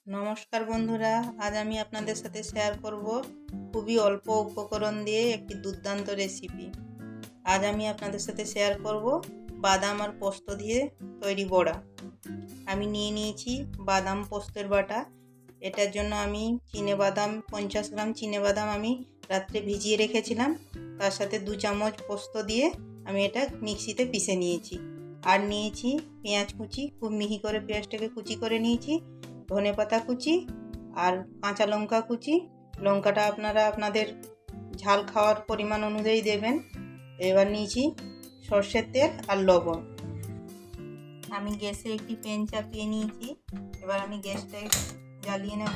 নমস্কার বন্ধুরা, আজ আমি আপনাদের সাথে শেয়ার করব খুবই অল্প উপকরণ দিয়ে একটি দুর্দান্ত রেসিপি। আজ আমি আপনাদের সাথে শেয়ার করব বাদাম আর পোস্ত দিয়ে তৈরি বড়া। আমি নিয়ে নিয়েছি বাদাম পোস্তের বাটা। এটার জন্য আমি চিনেবাদাম 50 গ্রাম চিনেবাদাম আমি রাত্রে ভিজিয়ে রেখেছিলাম। তার সাথে 2 চামচ পোস্ত দিয়ে আমি এটা মিক্সিতে পিষে নিয়েছি। আর নিয়েছি পেঁয়াজ কুচি, খুব মিহি করে পেঁয়াজটাকে কুচি করে নিয়েছি, ধনেপাতা কুচি আর কাঁচা লঙ্কা কুচি। লঙ্কাটা আপনারা আপনাদের ঝাল খাওয়ার পরিমাণ অনুযায়ী দেবেন। এবার নিয়েছি সর্ষের তেল আর লবণ। আমি গ্যাসে একটি প্যান চাপিয়ে নিয়েছি। এবার আমি গ্যাসটা জ্বালিয়ে নেব।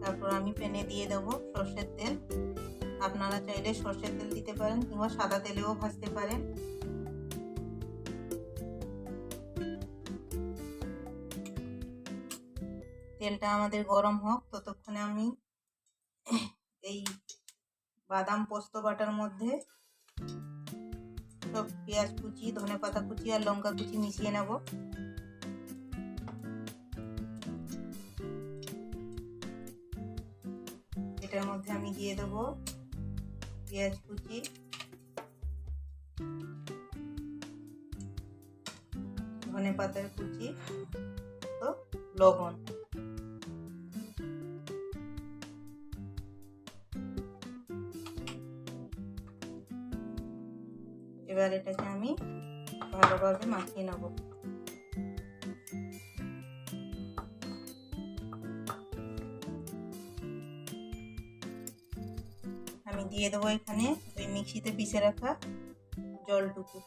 তারপর আমি প্যানে দিয়ে দেবো সর্ষের তেল। আপনারা চাইলে সর্ষের তেল দিতে পারেন কিংবা সাদা তেলেও ভাজতে পারেন। তেলটা আমাদের গরম হোক, ততক্ষণে আমি এই বাদাম পোস্ত বাটার মধ্যে সব পেঁয়াজ কুচি, ধনেপাতা কুচি আর লঙ্কা কুচি মিশিয়ে নেব। এটার মধ্যে আমি দিয়ে দেবো পেঁয়াজ কুচি, ধনেপাতার কুচি তো লবণ। এবার এটাকে আমি ভালোভাবে মাখিয়ে নেব। আমি দিয়ে দেবো এখানে ওই মিক্সিতে পিষে রাখা জলটুকু।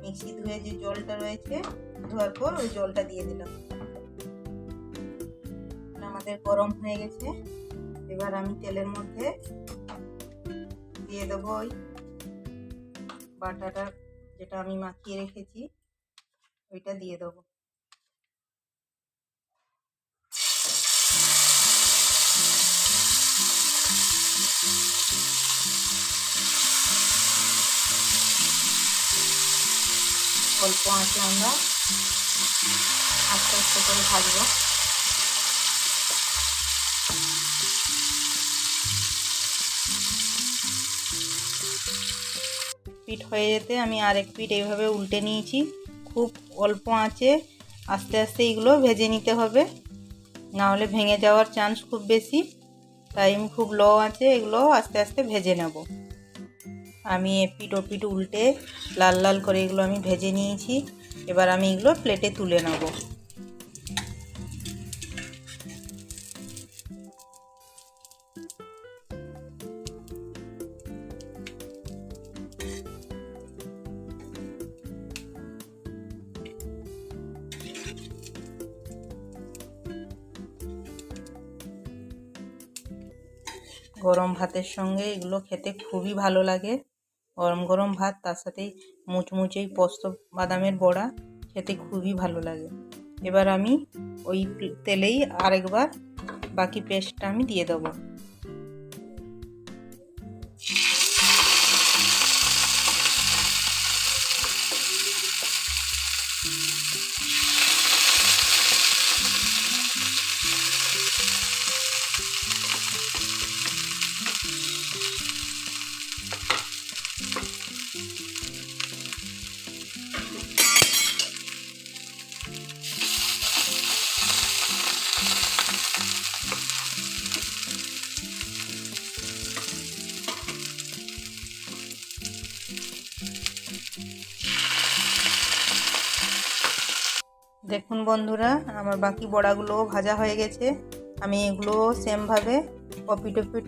মিক্সি ধুয়ে যে জলটা রয়েছে, ধোয়ার পর ওই জলটা দিয়ে দিলাম। আমাদের গরম হয়ে গেছে। এবার আমি তেলের মধ্যে দিয়ে দেবো ওই বাটাটা যেটা আমি মাখিয়ে রেখেছি, ওইটা দিয়ে দেবো। অল্প আঁচে আমরা আস্তে আস্তে করে ভাজবো। পিঠ হয়ে যেতে আমি আরেক পিঠ এইভাবে উল্টে নিয়েছি। খুব অল্প আঁচে আস্তে আস্তে এগুলো ভেজে নিতে হবে, না হলে ভেঙে যাওয়ার চান্স খুব বেশি। তাই আমি খুব লো আঁচে এগুলো আস্তে আস্তে ভেজে নেব। আমি এপিঠ ওপিঠ উল্টে লাল লাল করে এগুলো আমি ভেজে নিয়েছি। এবার আমি এগুলো প্লেটে তুলে নেব। গরম ভাতের সঙ্গে এগুলো খেতে খুবই ভালো লাগে। গরম গরম ভাত, তার সাথে মুচমুচে পোস্ত বাদামের বড়া খেতে খুবই ভালো লাগে। এবার আমি ওই তেলেই আরেকবার বাকি পেস্টটা আমি দিয়ে দেবো। দেখুন বন্ধুরা, আমার বাকি বড়াগুলোও ভাজা হয়ে গেছে। আমি এগুলো সেমভাবে ওপিঠ ওপিঠ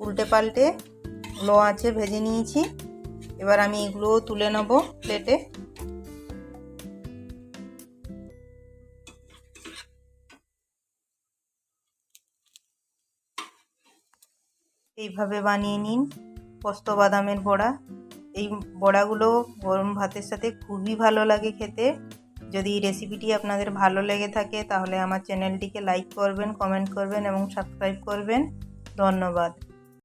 উল্টে পাল্টে লো আঁচে ভেজে নিয়েছি। এবার আমি এগুলোও তুলে নেব প্লেটে। এইভাবে বানিয়ে নিন পোস্ত বাদামের বড়া। এই বড়াগুলো গরম ভাতের সাথে খুবই ভালো লাগে খেতে। যদি এই রেসিপিটি আপনাদের ভালো লেগে থাকে তাহলে আমার চ্যানেলটিকে লাইক করবেন, কমেন্ট করবেন এবং সাবস্ক্রাইব করবেন। ধন্যবাদ।